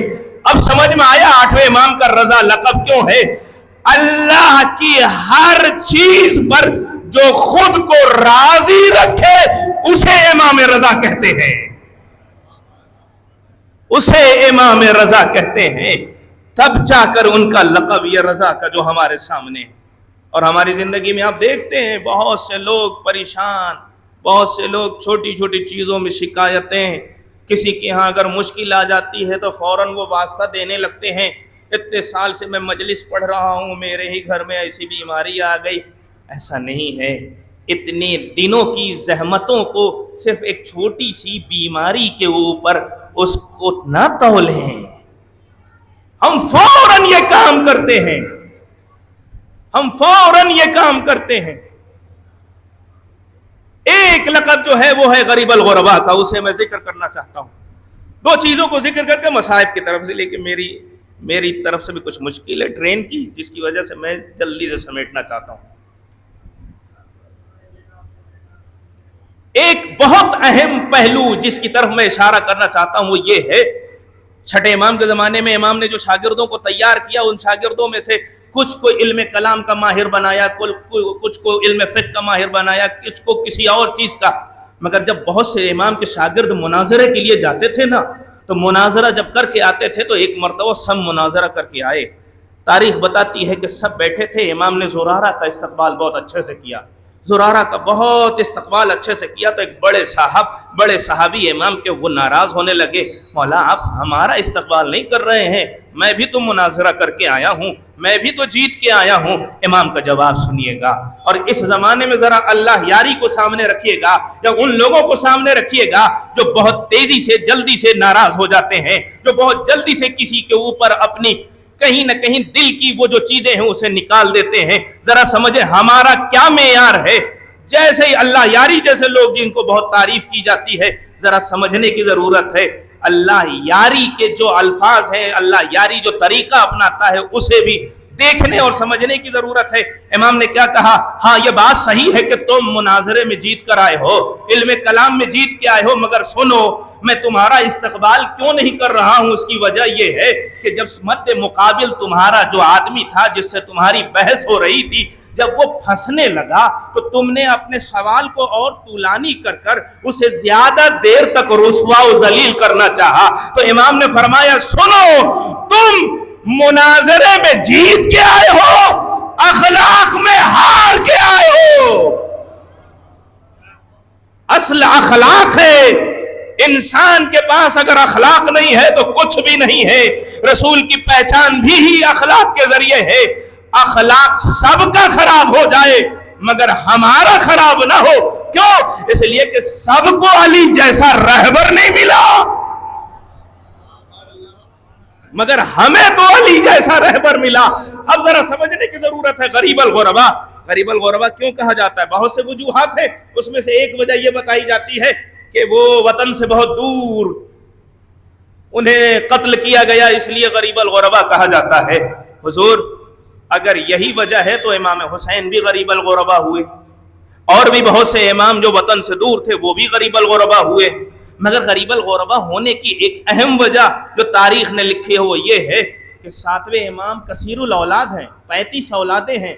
اب سمجھ میں آیا آٹھویں امام کا رضا لقب کیوں ہے؟ اللہ کی ہر چیز پر جو خود کو راضی رکھے اسے امام رضا کہتے ہیں، اسے امام رضا کہتے ہیں۔ تب جا کر ان کا لقب یہ رضا کا جو ہمارے سامنے ہے۔ اور ہماری زندگی میں آپ دیکھتے ہیں بہت سے لوگ پریشان، بہت سے لوگ چھوٹی چھوٹی چیزوں میں شکایتیں، کسی کے ہاں اگر مشکل آ جاتی ہے تو فوراً وہ واسطہ دینے لگتے ہیں، اتنے سال سے میں مجلس پڑھ رہا ہوں میرے ہی گھر میں ایسی بیماری آ گئی۔ ایسا نہیں ہے، اتنے دنوں کی زحمتوں کو صرف ایک چھوٹی سی بیماری کے اوپر اس کو نہ تولیں۔ ہم فوراً یہ کام کرتے ہیں، ہم فوراً یہ کام کرتے ہیں۔ ایک لقب جو ہے وہ ہے غریب الغربا کا، اسے میں ذکر کرنا چاہتا ہوں۔ دو چیزوں کو ذکر کر کے مصائب کی طرف سے، لیکن میری طرف سے بھی کچھ مشکل ہے ٹرین کی، جس کی وجہ سے میں جلدی سے سمیٹنا چاہتا ہوں۔ ایک بہت اہم پہلو جس کی طرف میں اشارہ کرنا چاہتا ہوں وہ یہ ہے، چھٹے امام کے زمانے میں امام نے جو شاگردوں کو تیار کیا، ان شاگردوں میں سے کچھ کو علم کلام کا ماہر بنایا، کچھ کو علم فقہ کا ماہر بنایا، کچھ کو کسی اور چیز کا۔ مگر جب بہت سے امام کے شاگرد مناظرے کے لیے جاتے تھے نا، تو مناظرہ جب کر کے آتے تھے تو ایک مرتبہ سب مناظرہ کر کے آئے۔ تاریخ بتاتی ہے کہ سب بیٹھے تھے، امام نے زرارہ کا استقبال بہت اچھے سے کیا، زرارہ کا بہت استقبال اچھے سے کیا۔ تو ایک بڑے صحابی امام کے وہ ناراض ہونے لگے، مولا آپ ہمارا استقبال نہیں کر رہے ہیں، میں بھی تو مناظرہ کر کے آیا ہوں، میں بھی تو جیت کے آیا ہوں۔ امام کا جواب سنیے گا، اور اس زمانے میں ذرا اللہ یاری کو سامنے رکھیے گا، یا ان لوگوں کو سامنے رکھیے گا جو بہت تیزی سے جلدی سے ناراض ہو جاتے ہیں، جو بہت جلدی سے کسی کے اوپر اپنی کہیں نہ کہیں دل کی وہ جو چیزیں ہیں اسے نکال دیتے ہیں۔ ذرا سمجھیں ہمارا کیا معیار ہے۔ جیسے ہی اللہ یاری جیسے لوگ جن کو بہت تعریف کی جاتی ہے، ذرا سمجھنے کی ضرورت ہے اللہ یاری کے جو الفاظ ہیں، اللہ یاری جو طریقہ اپناتا ہے اسے بھی دیکھنے اور سمجھنے کی ضرورت ہے۔ امام نے کیا کہا؟ ہاں یہ بات صحیح ہے کہ تم مناظرے میں جیت کر آئے ہو، علم کلام میں جیت کے آئے ہو، مگر سنو میں تمہارا استقبال کیوں نہیں کر رہا ہوں؟ اس کی وجہ یہ ہے کہ جب مد مقابل تمہارا جو آدمی تھا جس سے تمہاری بحث ہو رہی تھی، جب وہ پھنسنے لگا تو تم نے اپنے سوال کو اور طولانی کر اسے زیادہ دیر تک رسوا و ذلیل کرنا چاہا۔ تو امام نے فرمایا سنو، تم مناظرے میں جیت کے آئے ہو، اخلاق میں ہار کے آئے ہو۔ اصل اخلاق ہے، انسان کے پاس اگر اخلاق نہیں ہے تو کچھ بھی نہیں ہے۔ رسول کی پہچان بھی ہی اخلاق کے ذریعے ہے۔ اخلاق سب کا خراب ہو جائے مگر ہمارا خراب نہ ہو، کیوں؟ اس لیے کہ سب کو علی جیسا رہبر نہیں ملا، مگر ہمیں تو علی جیسا رہبر ملا۔ اب ذرا سمجھنے کی ضرورت ہے غریب الغربا۔ غریب الغربا کیوں کہا جاتا ہے؟ بہت سے وجوہات ہیں، اس میں سے ایک وجہ یہ بتائی جاتی ہے کہ وہ وطن سے بہت دور، انہیں قتل کیا گیا، اس لیے غریب الغربا کہا جاتا ہے۔ حضور اگر یہی وجہ ہے تو امام حسین بھی غریب الغربا ہوئے، اور بھی بہت سے امام جو وطن سے دور تھے وہ بھی غریب الغربا ہوئے، مگر غریب الغربا ہونے کی ایک اہم وجہ جو تاریخ نے لکھی ہے وہ یہ ہے کہ 7ویں امام کثیر الاولاد ہیں، 35 اولادیں ہیں،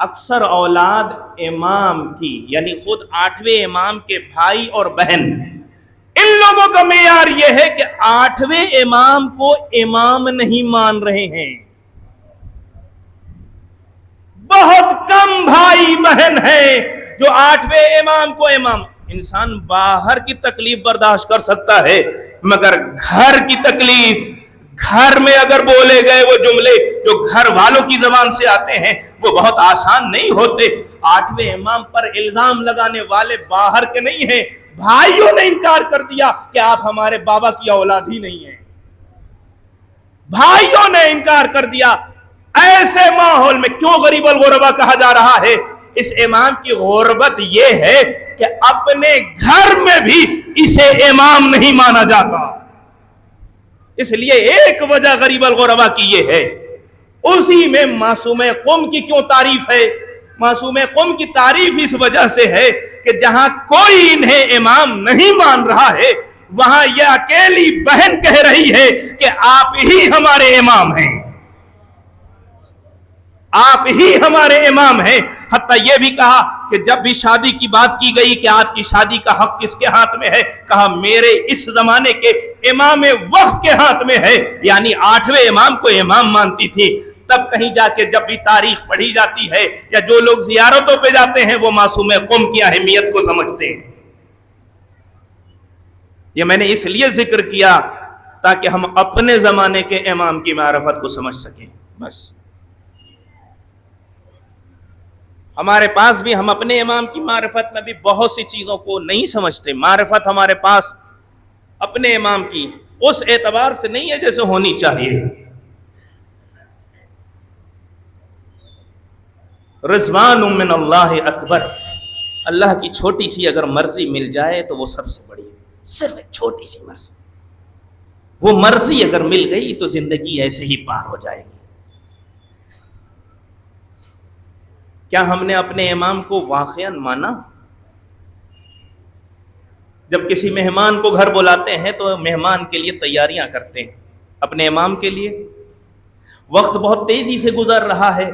اکثر اولاد امام کی یعنی خود 8ویں امام کے بھائی اور بہن، ان لوگوں کا معیار یہ ہے کہ 8ویں امام کو امام نہیں مان رہے ہیں. بہت کم بھائی بہن ہیں جو 8ویں امام کو امام. انسان باہر کی تکلیف برداشت کر سکتا ہے مگر گھر کی تکلیف، گھر میں اگر بولے گئے وہ جملے جو گھر والوں کی زبان سے آتے ہیں وہ بہت آسان نہیں ہوتے. 8ویں امام پر الزام لگانے والے باہر کے نہیں ہیں، بھائیوں نے انکار کر دیا کہ آپ ہمارے بابا کی اولاد ہی نہیں ہیں. بھائیوں نے انکار کر دیا. ایسے ماحول میں کیوں غریب الغربا کہا جا رہا ہے؟ اس امام کی غربت یہ ہے کہ اپنے گھر میں بھی اسے امام نہیں مانا جاتا. اس لیے ایک وجہ غریب الغربا کی یہ ہے. اسی میں معصوم قم کی کیوں تعریف ہے؟ معصوم قم کی تعریف اس وجہ سے ہے کہ جہاں کوئی انہیں امام نہیں مان رہا ہے وہاں یہ اکیلی بہن کہہ رہی ہے کہ آپ ہی ہمارے امام ہیں، آپ ہی ہمارے امام ہیں. حتیٰ یہ بھی کہا کہ جب بھی شادی کی بات کی گئی کہ آپ کی شادی کا حق کس کے ہاتھ میں ہے، کہا میرے اس زمانے کے امام وقت کے ہاتھ میں ہے، یعنی 8ویں امام کو امام مانتی تھی. تب کہیں جا کے جب بھی تاریخ پڑھی جاتی ہے یا جو لوگ زیارتوں پہ جاتے ہیں وہ معصوم قم کی اہمیت کو سمجھتے ہیں. یہ میں نے اس لیے ذکر کیا تاکہ ہم اپنے زمانے کے امام کی معرفت کو سمجھ سکیں. بس ہمارے پاس بھی ہم اپنے امام کی معرفت میں بھی بہت سی چیزوں کو نہیں سمجھتے. معرفت ہمارے پاس اپنے امام کی اس اعتبار سے نہیں ہے جیسے ہونی چاہیے. رضوان من اللہ اکبر، اللہ کی چھوٹی سی اگر مرضی مل جائے تو وہ سب سے بڑی ہے. صرف ایک چھوٹی سی مرضی، وہ مرضی اگر مل گئی تو زندگی ایسے ہی پار ہو جائے گی. کیا ہم نے اپنے امام کو واقعاً مانا؟ جب کسی مہمان کو گھر بلاتے ہیں تو مہمان کے لیے تیاریاں کرتے ہیں. اپنے امام کے لیے وقت بہت تیزی سے گزر رہا ہے.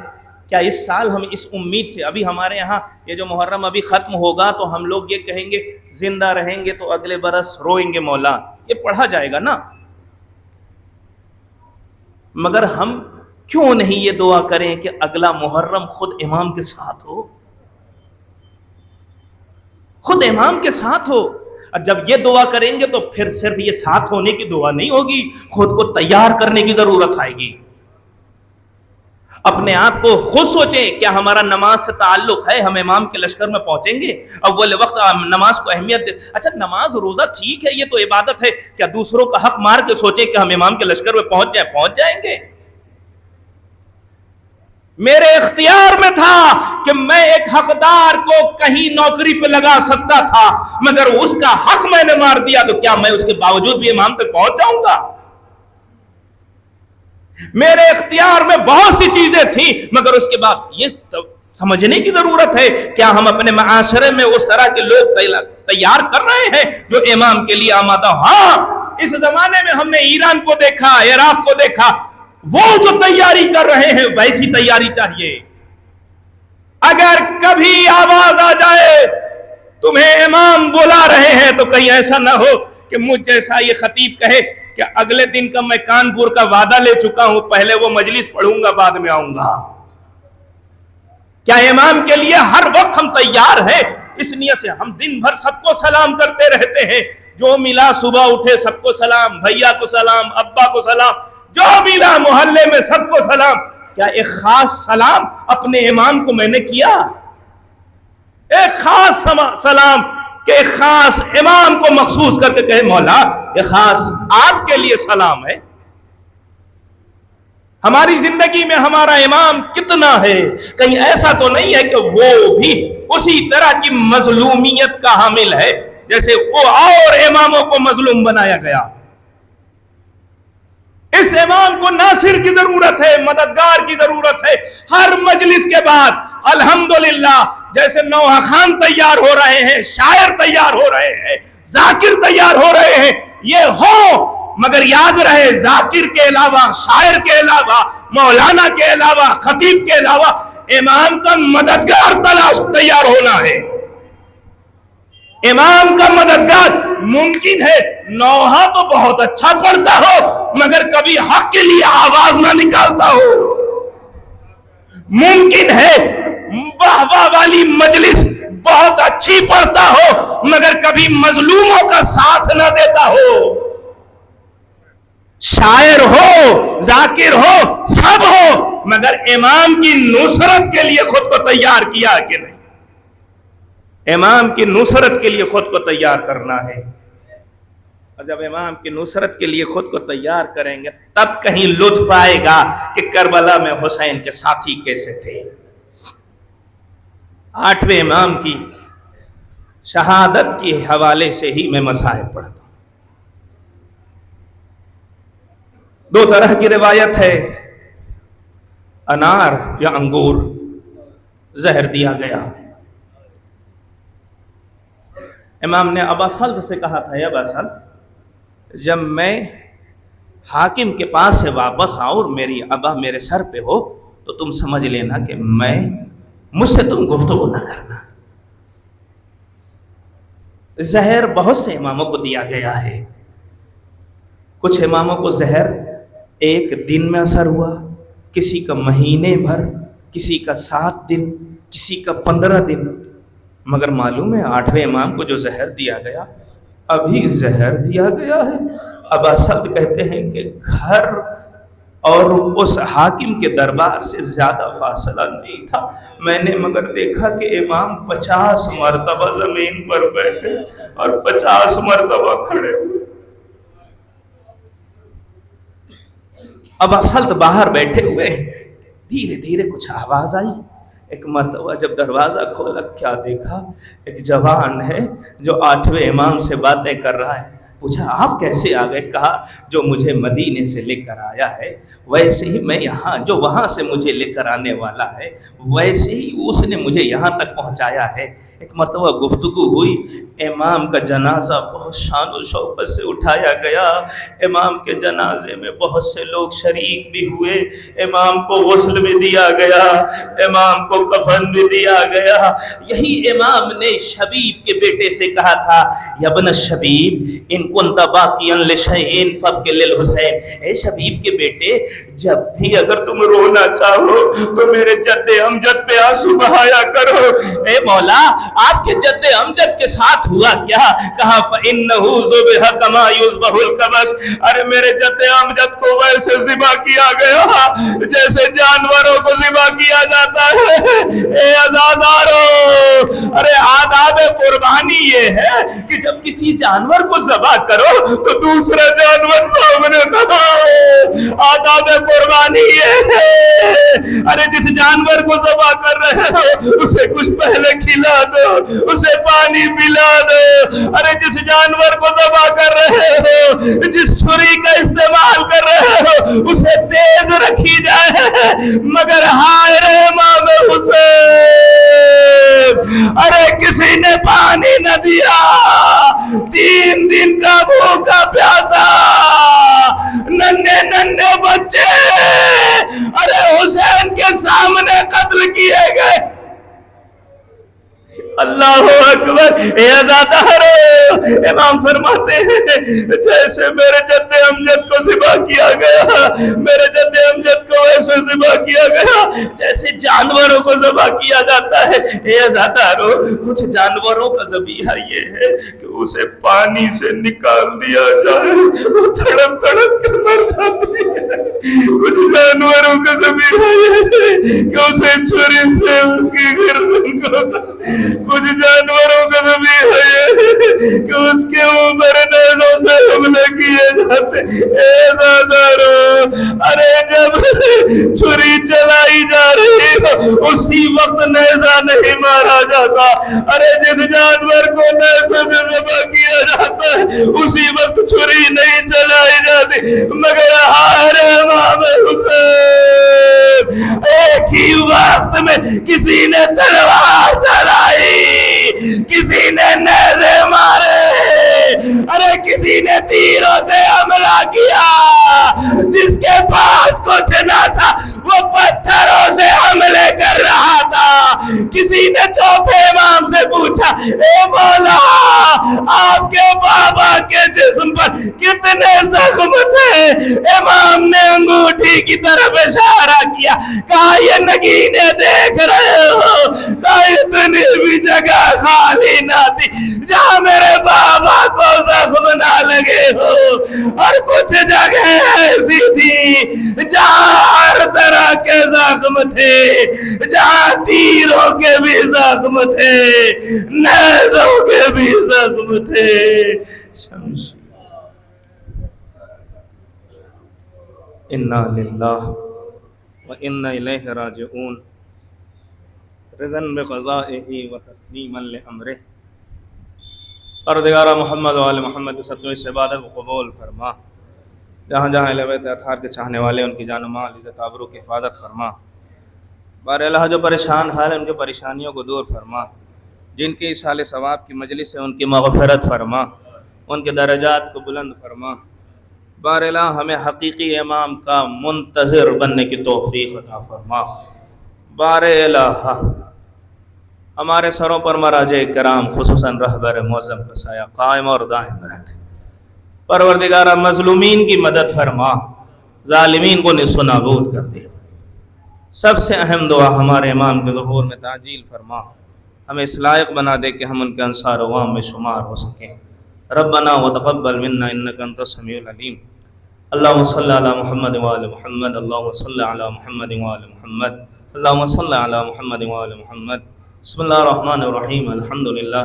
کیا اس سال ہم اس امید سے، ابھی ہمارے یہاں یہ جو محرم ابھی ختم ہوگا تو ہم لوگ یہ کہیں گے زندہ رہیں گے تو اگلے برس روئیں گے مولا، یہ پڑھا جائے گا نا. مگر ہم کیوں نہیں یہ دعا کریں کہ اگلا محرم خود امام کے ساتھ ہو، خود امام کے ساتھ ہو. اور جب یہ دعا کریں گے تو پھر صرف یہ ساتھ ہونے کی دعا نہیں ہوگی، خود کو تیار کرنے کی ضرورت آئے گی. اپنے آپ کو خود سوچیں، کیا ہمارا نماز سے تعلق ہے؟ ہم امام کے لشکر میں پہنچیں گے؟ اول وقت نماز کو اہمیت دے. اچھا نماز روزہ ٹھیک ہے، یہ تو عبادت ہے، کیا دوسروں کا حق مار کے سوچیں کہ ہم امام کے لشکر میں پہنچ جائیں گے؟ میرے اختیار میں تھا کہ میں ایک حقدار کو کہیں نوکری پہ لگا سکتا تھا، مگر اس کا حق میں نے مار دیا تو کیا میں اس کے باوجود بھی امام تک پہنچ جاؤں گا؟ میرے اختیار میں بہت سی چیزیں تھیں مگر اس کے بعد یہ سمجھنے کی ضرورت ہے کیا ہم اپنے معاشرے میں اس طرح کے لوگ تیار کر رہے ہیں جو امام کے لیے آمادہ. ہاں اس زمانے میں ہم نے ایران کو دیکھا، عراق کو دیکھا، وہ جو تیاری کر رہے ہیں ویسی تیاری چاہیے. اگر کبھی آواز آ جائے تمہیں امام بلا رہے ہیں تو کہیں ایسا نہ ہو کہ مجھ جیسا یہ خطیب کہے کہ اگلے دن کا میں کانپور کا وعدہ لے چکا ہوں، پہلے وہ مجلس پڑھوں گا بعد میں آؤں گا. کیا امام کے لیے ہر وقت ہم تیار ہیں؟ اس نیت سے ہم دن بھر سب کو سلام کرتے رہتے ہیں، جو ملا صبح اٹھے سب کو سلام، بھیا کو سلام، ابا کو سلام، جو ملا محلے میں سب کو سلام. کیا ایک خاص سلام اپنے امام کو میں نے کیا؟ ایک خاص سلام کہ ایک خاص امام کو مخصوص کر کے کہے مولا یہ خاص آپ کے لیے سلام ہے. ہماری زندگی میں ہمارا امام کتنا ہے؟ کہیں ایسا تو نہیں ہے کہ وہ بھی اسی طرح کی مظلومیت کا حامل ہے جیسے وہ اور اماموں کو مظلوم بنایا گیا. اس امام کو ناصر کی ضرورت ہے، مددگار کی ضرورت ہے. ہر مجلس کے بعد الحمدللہ جیسے نوحہ خان تیار ہو رہے ہیں، شاعر تیار ہو رہے ہیں، ذاکر تیار ہو رہے ہیں، یہ ہو، مگر یاد رہے ذاکر کے علاوہ، شاعر کے علاوہ، مولانا کے علاوہ، خطیب کے علاوہ امام کا مددگار تیار ہونا ہے۔ امام کا مددگار ممکن ہے نوحہ تو بہت اچھا پڑھتا ہو مگر کبھی حق کے لیے آواز نہ نکالتا ہو، ممکن ہے واہ واہ والی مجلس بہت اچھی پڑھتا ہو مگر کبھی مظلوموں کا ساتھ نہ دیتا ہو۔ شاعر ہو، ذاکر ہو، سب ہو، مگر امام کی نصرت کے لیے خود کو تیار کیا کہ نہیں؟ امام کی نصرت کے لیے خود کو تیار کرنا ہے، اور جب امام کی نصرت کے لیے خود کو تیار کریں گے تب کہیں لطف آئے گا کہ کربلا میں حسین کے ساتھی کیسے تھے۔ 8ویں امام کی شہادت کے حوالے سے ہی میں مصائب پڑھتا ہوں۔ 2 طرح کی روایت ہے، انار یا انگور زہر دیا گیا۔ امام نے ابا سلط سے کہا تھا، ابا سلط، جب میں حاکم کے پاس سے واپس آؤں اور میری ابا میرے سر پہ ہو تو تم سمجھ لینا کہ مجھ سے تم گفتگو نہ کرنا۔ زہر بہت سے اماموں کو دیا گیا ہے، کچھ اماموں کو زہر 1 دن میں اثر ہوا، کسی کا مہینے بھر، کسی کا 7 دن، کسی کا 15 دن، مگر معلوم ہے 8ویں امام کو جو زہر دیا گیا ابھی زہر دیا گیا ہے۔ ابا سلط کہتے ہیں کہ گھر اور اس حاکم کے دربار سے زیادہ فاصلہ نہیں تھا، میں نے مگر دیکھا کہ امام 50 مرتبہ زمین پر بیٹھے اور 50 مرتبہ کھڑے ہوئے۔ ابا سلط باہر بیٹھے ہوئے، دھیرے دھیرے کچھ آواز آئی۔ ایک مرتبہ جب دروازہ کھولا کیا دیکھا، ایک جوان ہے جو 8ویں امام سے باتیں کر رہا ہے۔ پوچھا آپ کیسے آ گئے؟ کہا جو مجھے مدینے سے لے کر آیا ہے ویسے ہی میں یہاں، جو وہاں سے مجھے لے کر آنے والا ہے ویسے ہی اس نے مجھے یہاں تک پہنچایا ہے۔ ایک مرتبہ گفتگو ہوئی، امام کا جنازہ بہت شان و شوکت سے اٹھایا گیا، امام کے جنازے میں بہت سے لوگ شریک بھی ہوئے، امام کو غسل بھی دیا گیا، امام کو کفن بھی دیا گیا۔ یہی امام نے شبیب کے بیٹے سے کہا تھا، یا ابن شبیب ان کنت باقیا لشیء فابکی للحسین، اے شبیب کے بیٹے جب بھی اگر تم رونا چاہو تو میرے جد امجد پہ آنسو بہایا کرو۔ اے مولا آپ کے جد امجد کے ساتھ ہوا کیا؟ کہا فإنہ ذبح کما یذبح الکبش، ارے میرے جد امجد کو ویسے ذبح کیا گیا جیسے جانوروں کو ذبح کیا جاتا ہے۔ اے عزادارو، ارے آداب قربانی یہ ہے کہ جب کسی جانور کو ذبح کرو تو دوسرا جانور سامنے نہ ہو، آداب قربانی یہ ہے۔ ارے جس جانور کو ذبح کر رہے ہو اسے کچھ پہلے کھلا دو، اسے پانی پلا دو۔ ارے جس جانور کو ذبح کر رہے ہو، جس چھری کا استعمال کر رہے ہو اسے تیز رکھی جائے، مگر ہائے رے امام حسین، ارے کسی نے پانی نہ دیا، 3 دن کا بھوکا پیاسا، ننھے ننھے بچے ارے حسین کے سامنے قتل کیے گئے۔ اللہ اکبر۔ اے عزادارو، امام فرماتے ہیں جیسے میرے جد امجد کو ذبح کیا گیا، میرے جد امجد کو ویسے ذبح کیا گیا جیسے جانوروں کو ذبح کیا جاتا ہے۔ اے عزادارو، کچھ جانوروں کا ذبیحہ یہ ہے کہ اسے پانی سے نکال دیا جائے، وہ تڑپ تڑپ کر مر جاتی ہے۔ کچھ جانوروں کا ذبیحہ یہ ہے کہ اسے چھری سے اس کی گردن کو، کچھ جانوروں کا ذبیحہ یہ ہے کہ اس کے اوپر نیزوں سے حملے کیے جاتے۔ اے عزادارو، ارے جب چھری چلائی جا رہی ہو اسی وقت نیزہ نہیں مارا جاتا، ارے جس جانور کو نیزے سے ذبح کیا جاتا ہے اسی وقت چھری نہیں چلائی جاتی، مگر ہائے امام حسین، ایک ہی وقت میں کسی نے تلوار چلائی، کسی نے نیزے مارے، ارے کسی نے تیروں سے حملہ کیا، جس کے پاس کچھ نہ تھا وہ پتھروں سے حملے کر رہا تھا۔ کسی نے چوتھے امام سے پوچھا، اے مولا آپ کے بابا کے جسم پر کتنے زخم تھے؟ امام نے انگوٹھی کی طرف اشارہ کیا، کہا یہ نگینے دیکھ رہے ہو، کہا اتنی بھی جگہ خالی نہ تھی جہاں میرے بابا کو زخم نہ لگے ہو، اور کچھ جگہ ایسی تھی جہاں ہر طرح کے زخم تھے، جہاں تیروں کے بھی زخم تھے، نیزوں کے بھی زخم تھے۔ شمشیر انا للہ و انا الیہ راجعون، رضا بقضائہ و تسلیما لامرہ۔ پروردگار محمد و آل محمد کے صدقے اس عبادت کو قبول فرما، جہاں جہاں اہل بیت اطہار کے چاہنے والے ان کی جان و مال عزت آبرو کی حفاظت فرما۔ بار اللہ جو پریشان حال ہیں ان کے پریشانیوں کو دور فرما، جن کی اصحال ثواب کی مجلس ہے ان کی مغفرت فرما، ان کے درجات کو بلند فرما۔ بار الہ ہمیں حقیقی امام کا منتظر بننے کی توفیق عطا فرما۔ بار الہ ہمارے سروں پر مراجع کرام خصوصاً رہبر معظم کا سایہ قائم اور دائم رکھ۔ پروردگارہ مظلومین کی مدد فرما، ظالمین کو نصف و نابود کر دے۔ سب سے اہم دعا ہمارے امام کے ظہور میں تعجیل فرما، ہمیں اس لائق بنا دے کہ ہم ان کے انصار و عوام میں شمار ہو سکیں۔ ربنا وتقبل منا انک انت السمیع العلیم۔ اللہم صلی علی محمد وآل محمد، اللہم صلی علی محمد وآل محمد، اللہم صلی علی محمد وآل محمد۔ بسم اللہ الرحمن الرحیم، الحمدللہ